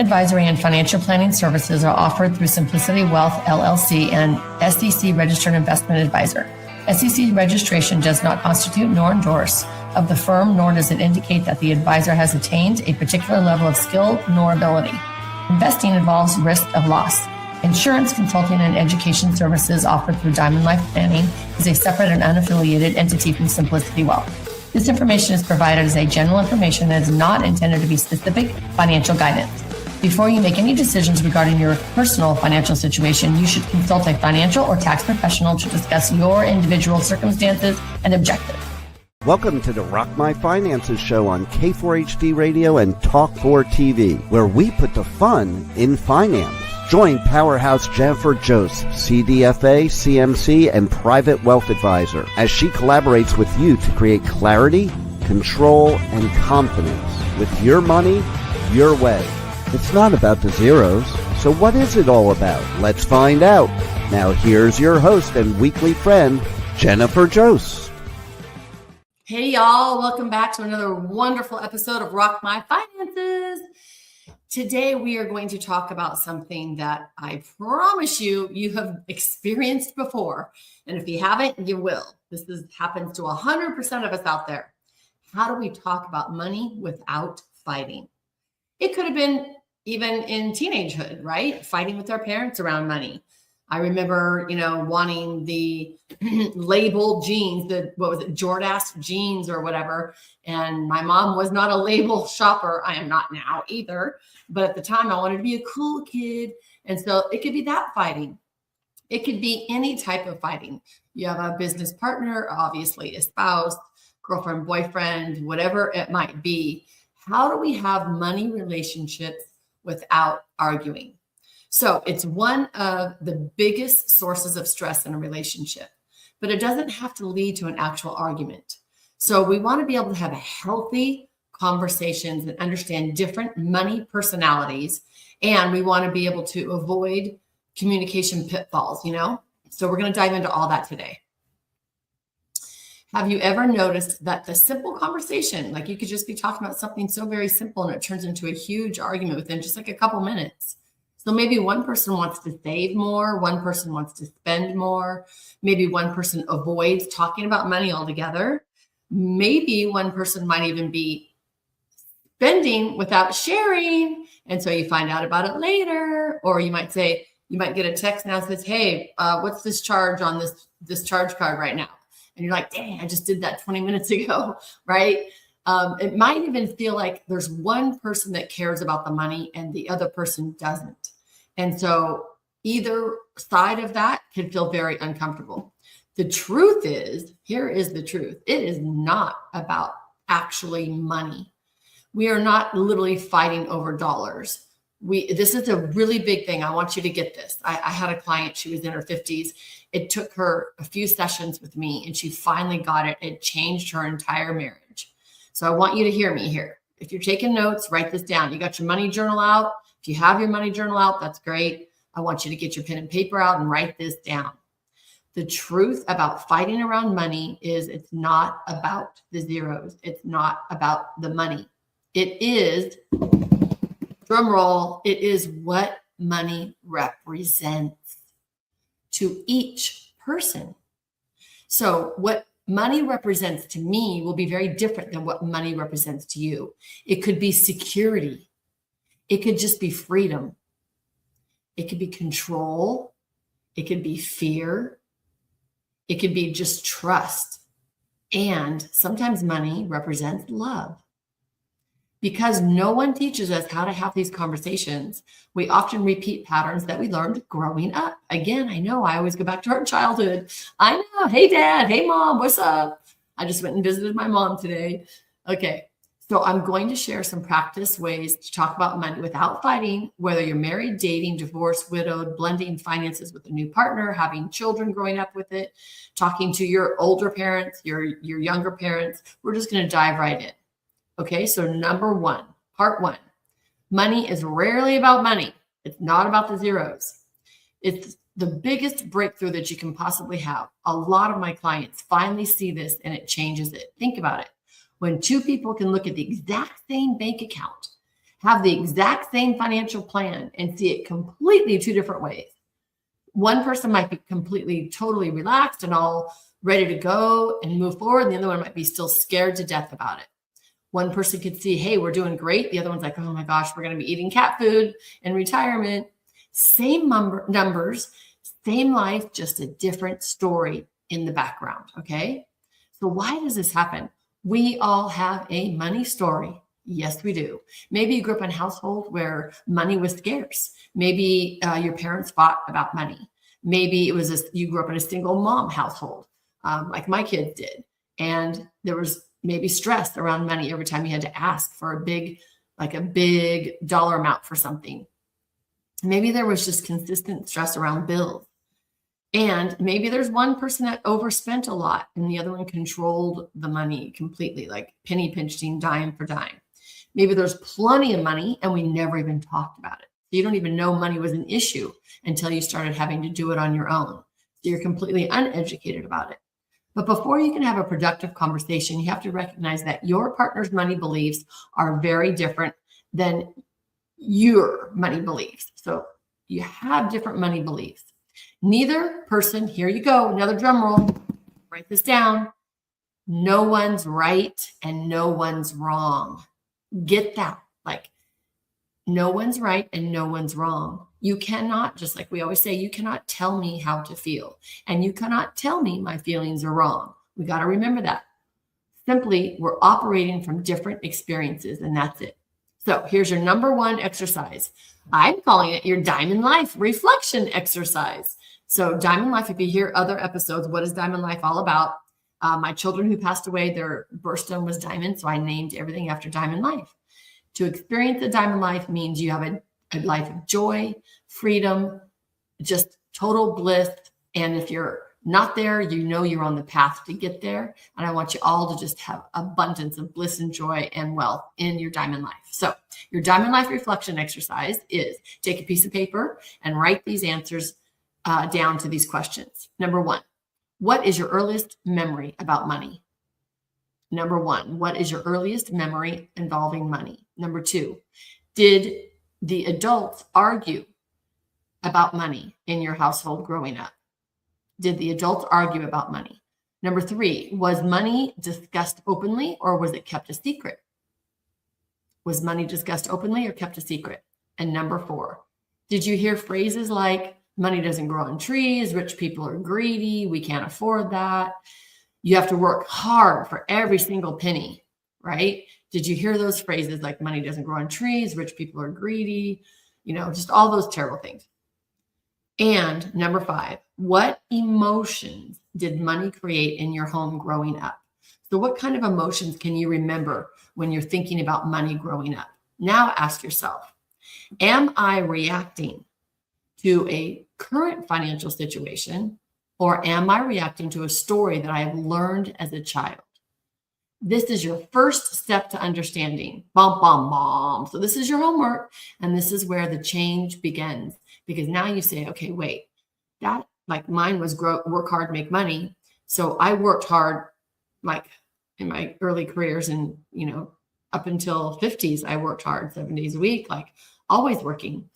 advisory and financial planning services are offered through Simplicity Wealth, LLC, and SEC Registered Investment Advisor. SEC registration does not constitute nor endorse of the firm, nor does it indicate that the advisor has attained a particular level of skill nor ability. Investing involves risk of loss. Insurance, consulting, and education services offered through Diamond Life Planning is a separate and unaffiliated entity from Simplicity Wealth. This information is provided as a general information and is not intended to be specific financial guidance. Before you make any decisions regarding your personal financial situation, you should consult a financial or tax professional to discuss your individual circumstances and objectives. Welcome to the Rock My Finances show on K4HD Radio and Talk4 TV, where we put the fun in finance. Join Powerhouse Jennifer Jose, CDFA, CMC, and Private Wealth Advisor, as she collaborates with you to create clarity, control, and confidence with your money, your way. It's not about the zeros, so what is it all about? Let's find out. Now here's your host and weekly friend, Jennifer Jose. Hey y'all, welcome back to another wonderful episode of Rock My Finances. Today we are going to talk about something that I promise you have experienced before. And if you haven't, you will. Happens to 100% of us out there. How do we talk about money without fighting? It could have been even in teenagehood, right? Fighting with our parents around money. I remember, wanting the label jeans, Jordache jeans or whatever. And my mom was not a label shopper. I am not now either. But at the time I wanted to be a cool kid. And so it could be that fighting. It could be any type of fighting. You have a business partner, obviously a spouse, girlfriend, boyfriend, whatever it might be. How do we have money relationships without arguing? So it's one of the biggest sources of stress in a relationship, but it doesn't have to lead to an actual argument. So we want to be able to have healthy conversations and understand different money personalities. And we want to be able to avoid communication pitfalls, So we're going to dive into all that today. Have you ever noticed that the simple conversation, like you could just be talking about something so very simple and it turns into a huge argument within just like a couple minutes? So maybe one person wants to save more, one person wants to spend more, maybe one person avoids talking about money altogether. Maybe one person might even be spending without sharing. And so you find out about it later, or you might get a text now that says, hey, what's this charge on this charge card right now? And you're like, dang, I just did that 20 minutes ago, right? It might even feel like there's one person that cares about the money and the other person doesn't. And so either side of that can feel very uncomfortable. The truth is, here is the truth. It is not about actually money. We are not literally fighting over dollars. This is a really big thing. I want you to get this. I had a client, she was in her 50s. It took her a few sessions with me and she finally got it. It changed her entire marriage. So I want you to hear me here. If you're taking notes, write this down. You got your money journal out. If you have your money journal out, that's great. I want you to get your pen and paper out and write this down. The truth about fighting around money is it's not about the zeros. It's not about the money. It is, drum roll, it is what money represents to each person. So what money represents to me will be very different than what money represents to you. It could be security. It could just be freedom. It could be control. It could be fear. It could be just trust. And sometimes money represents love. Because no one teaches us how to have these conversations, we often repeat patterns that we learned growing up. Again, I know I always go back to our childhood. I know. Hey, Dad. Hey, Mom. What's up? I just went and visited my mom today. Okay. So I'm going to share some practice ways to talk about money without fighting, whether you're married, dating, divorced, widowed, blending finances with a new partner, having children growing up with it, talking to your older parents, your younger parents. We're just going to dive right in. Okay, so number one, part one, money is rarely about money. It's not about the zeros. It's the biggest breakthrough that you can possibly have. A lot of my clients finally see this and it changes it. Think about it. When two people can look at the exact same bank account have the exact same financial plan and see it completely two different ways. One person might be completely, totally relaxed and all ready to go and move forward. And the other one might be still scared to death about it. One person could see, hey, we're doing great. The other one's like, oh my gosh, we're going to be eating cat food in retirement. Same numbers, same life, just a different story in the background. Okay. So why does this happen? We all have a money story. Yes, we do. Maybe you grew up in a household where money was scarce. Maybe your parents fought about money. Maybe it was you grew up in a single mom household, like my kids did. And there was maybe stress around money every time you had to ask for a big dollar amount for something. Maybe there was just consistent stress around bills. And maybe there's one person that overspent a lot and the other one controlled the money completely, like penny pinching, dime for dime. Maybe there's plenty of money and we never even talked about it. You don't even know money was an issue until you started having to do it on your own. So you're completely uneducated about it. But before you can have a productive conversation, you have to recognize that your partner's money beliefs are very different than your money beliefs. So you have different money beliefs. Neither person, here you go, another drum roll, write this down. No one's right and no one's wrong. Get that. Like, no one's right and no one's wrong. You cannot, just like we always say, you cannot tell me how to feel. And you cannot tell me my feelings are wrong. We got to remember that. Simply, we're operating from different experiences, and that's it. So here's your number one exercise. I'm calling it your Diamond Life reflection exercise. So Diamond Life, if you hear other episodes, what is Diamond Life all about? My children who passed away, their birthstone was diamond, so I named everything after Diamond Life. To experience a Diamond Life means you have a life of joy, freedom, just total bliss. And if you're not there, you know you're on the path to get there. And I want you all to just have abundance of bliss and joy and wealth in your Diamond Life. So your Diamond Life reflection exercise is take a piece of paper and write these answers down to these questions. Number one, what is your earliest memory about money? Number one, what is your earliest memory involving money? Number two, did the adults argue about money in your household growing up? Did the adults argue about money? Number three, was money discussed openly or was it kept a secret? Was money discussed openly or kept a secret? And number four, did you hear phrases like money doesn't grow on trees, rich people are greedy, we can't afford that, you have to work hard for every single penny, right? Did you hear those phrases like money doesn't grow on trees, rich people are greedy, just all those terrible things? And number five, what emotions did money create in your home growing up? So what kind of emotions can you remember when you're thinking about money growing up? Now ask yourself, am I reacting to a current financial situation or am I reacting to a story that I have learned as a child? This is your first step to understanding. Bum, bum, bum. So this is your homework. And this is where the change begins. Because now you say, okay, wait, that like mine was work hard, make money. So I worked hard, like in my early careers and, up until 50s, I worked hard 7 days a week, like always working.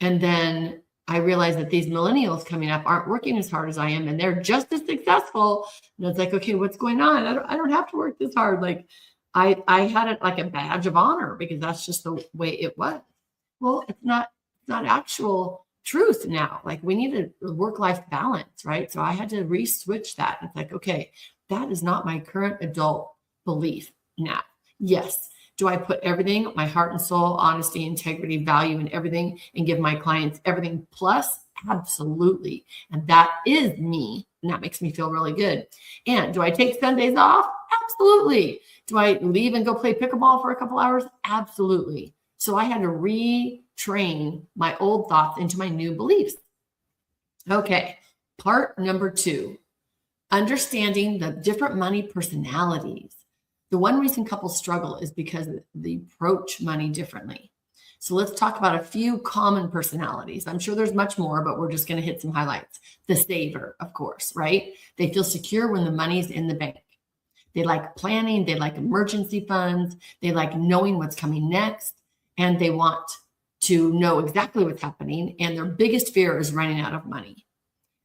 And then I realized that these millennials coming up aren't working as hard as I am and they're just as successful. And it's like, okay, what's going on? I don't have to work this hard. Like I had it like a badge of honor because that's just the way it was. Well, it's not actual truth now. Like we need a work-life balance, right? So I had to re-switch that. It's like, okay, that is not my current adult belief now. Yes. Do I put everything, my heart and soul, honesty, integrity, value, and everything, and give my clients everything plus? Absolutely. And that is me. And that makes me feel really good. And do I take Sundays off? Absolutely. Do I leave and go play pickleball for a couple hours? Absolutely. So I had to retrain my old thoughts into my new beliefs. Okay. Part number 2, understanding the different money personalities. The one reason couples struggle is because they approach money differently. So let's talk about a few common personalities. I'm sure there's much more, but we're just going to hit some highlights. The saver, of course, right? They feel secure when the money's in the bank. They like planning. They like emergency funds. They like knowing what's coming next. and they want to know exactly what's happening. And their biggest fear is running out of money.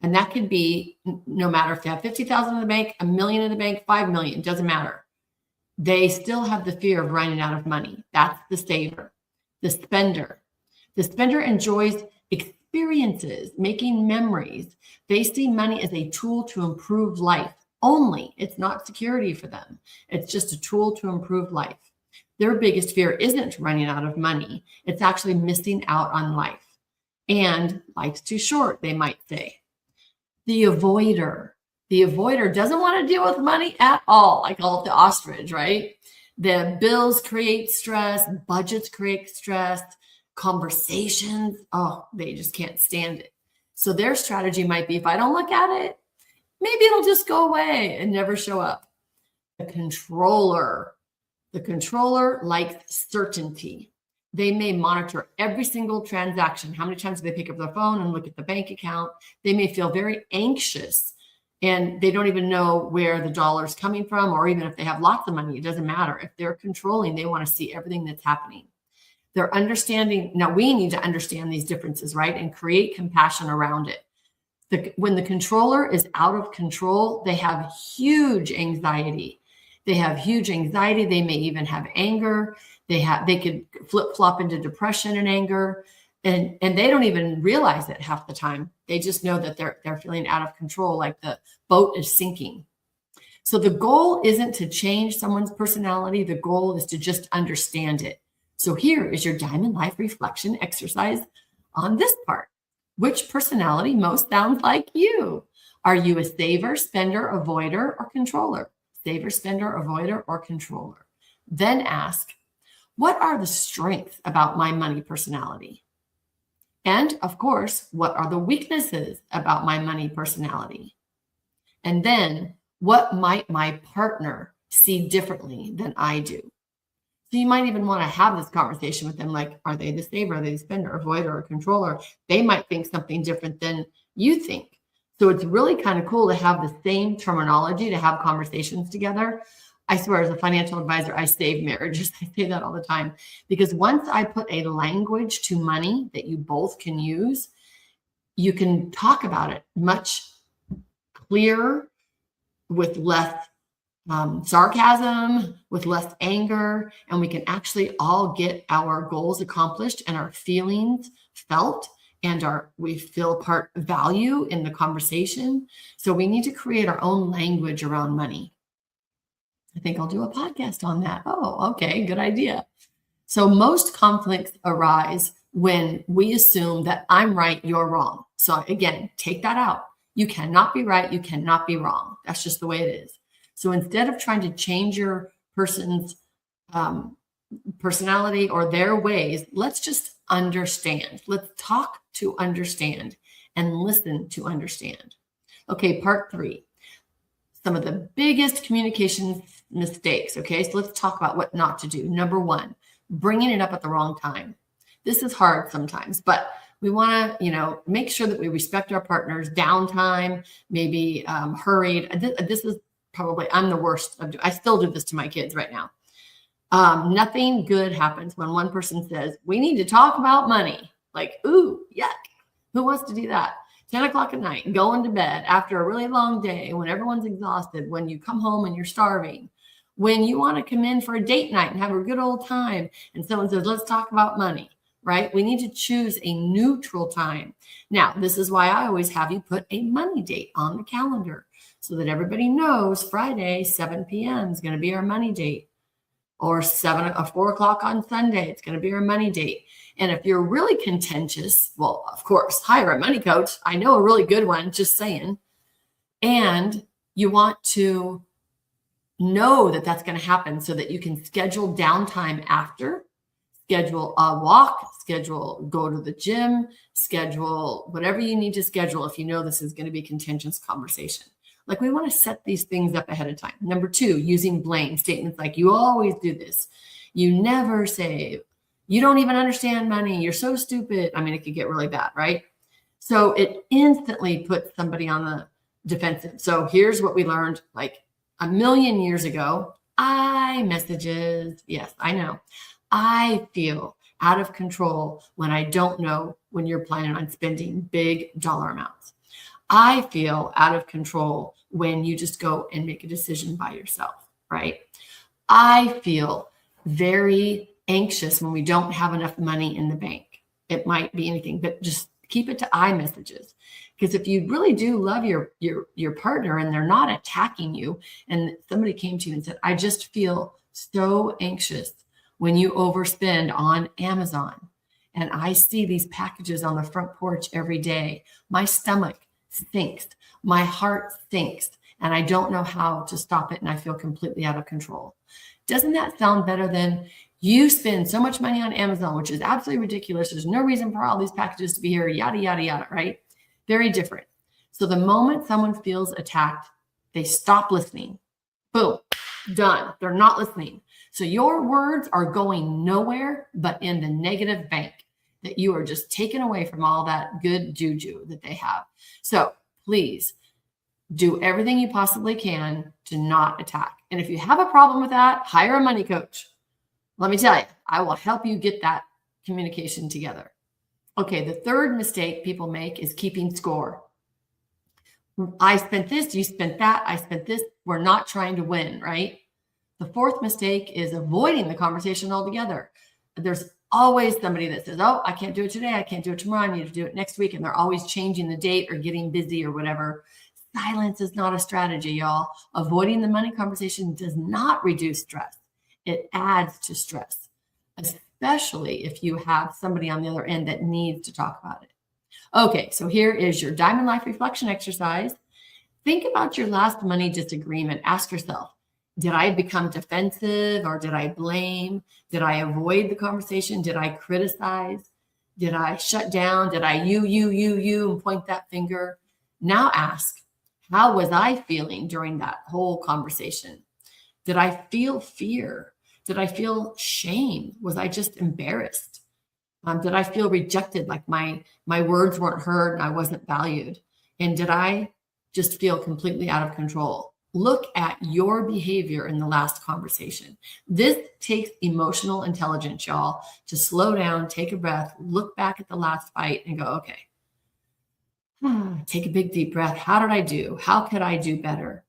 And that could be no matter if they have 50,000 in the bank, $1 million in the bank, 5 million, doesn't matter. They still have the fear of running out of money. That's the saver. The spender. The spender enjoys experiences, making memories. They see money as a tool to improve life only. It's not security for them. It's just a tool to improve life. Their biggest fear isn't running out of money. It's actually missing out on life. And life's too short, they might say. The avoider. The avoider doesn't want to deal with money at all. I call it the ostrich, right? The bills create stress, budgets create stress, conversations, they just can't stand it. So their strategy might be, if I don't look at it, maybe it'll just go away and never show up. The controller likes certainty. They may monitor every single transaction. How many times do they pick up their phone and look at the bank account? They may feel very anxious and they don't even know where the dollar's coming from, or even if they have lots of money, it doesn't matter. If they're controlling, they want to see everything that's happening. They're understanding. Now we need to understand these differences, right? And create compassion around it. When the controller is out of control, they have huge anxiety. They may even have anger. They could flip-flop into depression and anger. And they don't even realize it half the time. They just know that they're feeling out of control, like the boat is sinking. So the goal isn't to change someone's personality. The goal is to just understand it. So here is your Diamond Life reflection exercise on this part. Which personality most sounds like you? Are you a saver, spender, avoider, or controller? Saver, spender, avoider, or controller? Then ask, what are the strengths about my money personality? And of course, what are the weaknesses about my money personality? And then what might my partner see differently than I do? So you might even want to have this conversation with them, like, are they the saver, are they the spender, avoider, or controller? They might think something different than you think. So it's really kind of cool to have the same terminology, to have conversations together. I swear, as a financial advisor, I save marriages. I say that all the time, because once I put a language to money that you both can use, you can talk about it much clearer, with less sarcasm, with less anger, and we can actually all get our goals accomplished and our feelings felt, and we feel part value in the conversation. So we need to create our own language around money. I think I'll do a podcast on that. Oh, okay, good idea. So most conflicts arise when we assume that I'm right, you're wrong. So again, take that out. You cannot be right, you cannot be wrong. That's just the way it is. So instead of trying to change your person's personality or their ways, let's just understand. Let's talk to understand and listen to understand. Okay, part 3. Some of the biggest communication mistakes. Okay, so let's talk about what not to do. Number 1, bringing it up at the wrong time. This is hard sometimes, but we want to, make sure that we respect our partner's downtime, maybe hurried. This is probably, I'm the worst. I still do this to my kids right now. Nothing good happens when one person says, we need to talk about money. Like, ooh, yuck. Who wants to do that? 10 o'clock at night, going to bed after a really long day, when everyone's exhausted, when you come home and you're starving, when you want to come in for a date night and have a good old time, and someone says, let's talk about money, right? We need to choose a neutral time. Now, this is why I always have you put a money date on the calendar so that everybody knows Friday, 7 p.m. is going to be our money date, or 4 o'clock on Sunday, it's going to be our money date. And if you're really contentious, well, of course, hire a money coach. I know a really good one, just saying. And you want to know that that's going to happen so that you can schedule downtime after, schedule a walk, go to the gym, schedule whatever you need to schedule if you know this is going to be a contentious conversation. Like, we want to set these things up ahead of time. Number 2, using blame statements like, you always do this. You never save. You don't even understand money. You're so stupid. I mean, it could get really bad, right? So it instantly puts somebody on the defensive. So here's what we learned like 1,000,000 years ago. iMessages. Yes, I know. I feel. out of control when I don't know when you're planning on spending big dollar amounts. I feel out of control when you just go and make a decision by yourself, right? I feel very anxious when we don't have enough money in the bank. It might be anything, but just keep it to I messages. Because if you really do love your partner and they're not attacking you, and somebody came to you and said, I just feel so anxious when you overspend on Amazon, and I see these packages on the front porch every day, my stomach sinks, my heart sinks, and I don't know how to stop it, and I feel completely out of control. Doesn't that sound better than you spend so much money on Amazon, which is absolutely ridiculous. There's no reason for all these packages to be here, yada, yada, yada, right? Very different. So the moment someone feels attacked, they stop listening. Boom, done. They're not listening. So your words are going nowhere but in the negative bank, that you are just taken away from all that good juju that they have. So please do everything you possibly can to not attack. And if you have a problem with that, hire a money coach. Let me tell you, I will help you get that communication together. Okay, the third mistake people make is keeping score. I spent this, you spent that, I spent this. We're not trying to win, right? The fourth mistake is avoiding the conversation altogether. There's always somebody that says, oh, I can't do it today, I can't do it tomorrow, I need to do it next week. And they're always changing the date or getting busy or whatever. Silence is not a strategy, y'all. Avoiding the money conversation does not reduce stress. It adds to stress, especially if you have somebody on the other end that needs to talk about it. Okay, so here is your Diamond Life reflection exercise. Think about your last money disagreement. Ask yourself, did I become defensive or did I blame? Did I avoid the conversation? Did I criticize? Did I shut down? Did I you, and point that finger? Now ask, how was I feeling during that whole conversation? Did I feel fear? Did I feel shame? Was I just embarrassed? Did I feel rejected, like my words weren't heard and I wasn't valued? And did I just feel completely out of control? Look at your behavior in the last conversation. This takes emotional intelligence, y'all, to slow down, take a breath, look back at the last fight and go, okay, take a big deep breath. How did I do? How could I do better?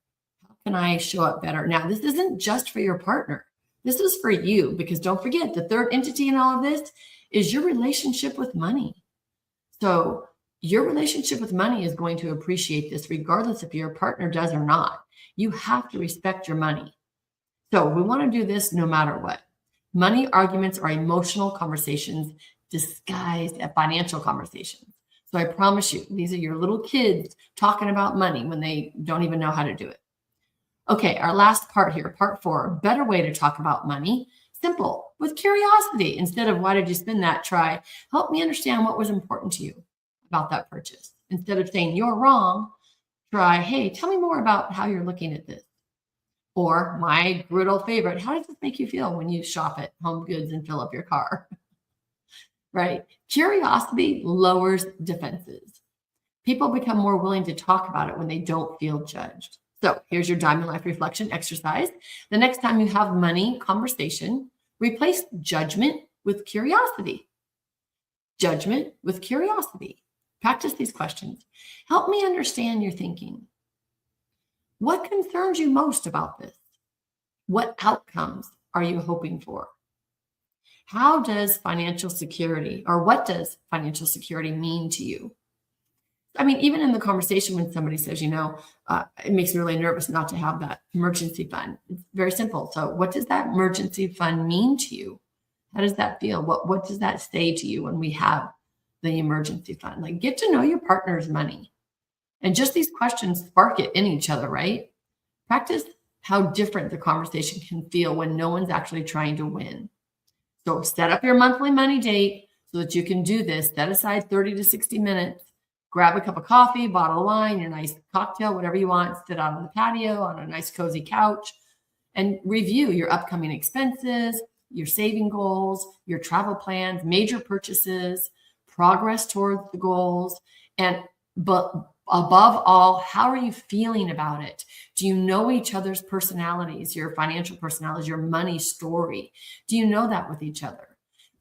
How can I show up better? Now, this isn't just for your partner. This is for you, because don't forget, the third entity in all of this is your relationship with money. So your relationship with money is going to appreciate this regardless if your partner does or not. You have to respect your money. So we want to do this no matter what. Money arguments are emotional conversations disguised as financial conversations. So I promise you, these are your little kids talking about money when they don't even know how to do it. Okay, our last part here, part 4, a better way to talk about money. Simple, with curiosity. Instead of why did you spend that, try, help me understand what was important to you about that purchase. Instead of saying you're wrong, try, hey, tell me more about how you're looking at this. Or my good old favorite, how does this make you feel when you shop at Home Goods and fill up your car? Right? Curiosity lowers defenses. People become more willing to talk about it when they don't feel judged. So here's your Diamond Life reflection exercise. The next time you have money conversation, replace judgment with curiosity. Judgment with curiosity. Practice these questions. Help me understand your thinking. What concerns you most about this? What outcomes are you hoping for? How does financial security, or what does financial security mean to you? I mean, even in the conversation when somebody says, it makes me really nervous not to have that emergency fund. It's very simple. So what does that emergency fund mean to you? How does that feel? What does that say to you when we have the emergency fund? Like, get to know your partner's money. And just these questions spark it in each other, right? Practice how different the conversation can feel when no one's actually trying to win. So set up your monthly money date so that you can do this. Set aside 30 to 60 minutes. Grab a cup of coffee, bottle of wine, your nice cocktail, whatever you want. Sit out on the patio on a nice cozy couch and review your upcoming expenses, your saving goals, your travel plans, major purchases, progress towards the goals. But above all, how are you feeling about it? Do you know each other's personalities, your financial personalities, your money story? Do you know that with each other?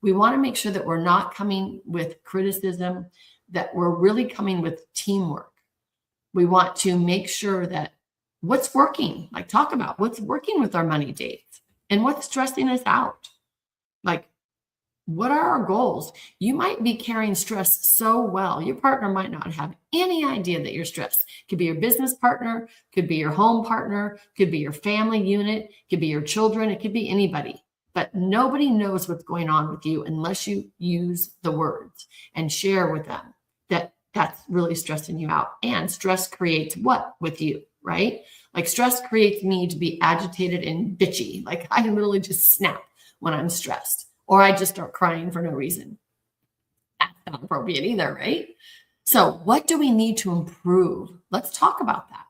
We want to make sure that we're not coming with criticism, that we're really coming with teamwork. We want to make sure that what's working, like talk about what's working with our money dates and what's stressing us out. Like, what are our goals? You might be carrying stress so well. Your partner might not have any idea that you're stressed. Could be your business partner, could be your home partner, could be your family unit, could be your children, it could be anybody. But nobody knows what's going on with you unless you use the words and share with them that that's really stressing you out. And stress creates what with you, right? Like stress creates me to be agitated and bitchy. Like I can literally just snap when I'm stressed, or I just start crying for no reason. That's not appropriate either, right? So what do we need to improve? Let's talk about that.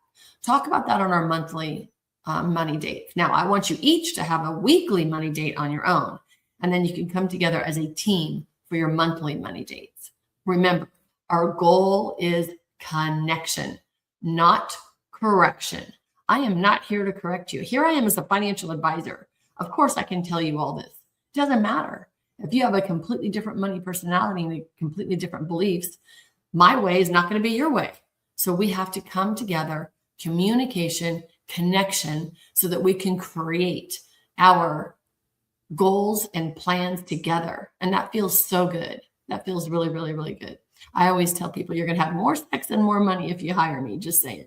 Talk about that on our monthly money dates. Now, I want you each to have a weekly money date on your own, and then you can come together as a team for your monthly money dates. Remember, our goal is connection, not correction. I am not here to correct you. Here I am as a financial advisor. Of course, I can tell you all this. It doesn't matter. If you have a completely different money personality and completely different beliefs, my way is not going to be your way. So we have to come together, communication, connection, so that we can create our goals and plans together. And that feels so good. That feels really, really, really good. I always tell people you're going to have more sex and more money if you hire me, just saying.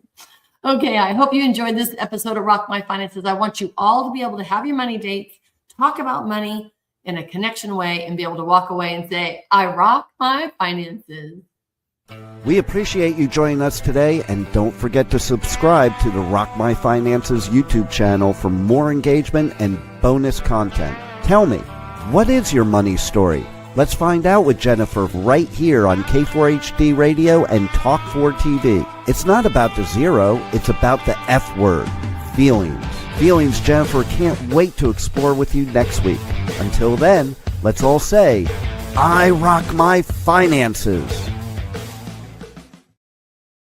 Okay, I hope you enjoyed this episode of Rock My Finances. I want you all to be able to have your money dates, talk about money in a connection way, and be able to walk away and say, I rock my finances. We appreciate you joining us today, and don't forget to subscribe to the Rock My Finances YouTube channel for more engagement and bonus content. Tell me, what is your money story? Let's find out with Jennifer right here on K4HD Radio and Talk4 TV. It's not about the zero, it's about the F word, feelings. Feelings Jennifer can't wait to explore with you next week. Until then, let's all say, I rock my finances.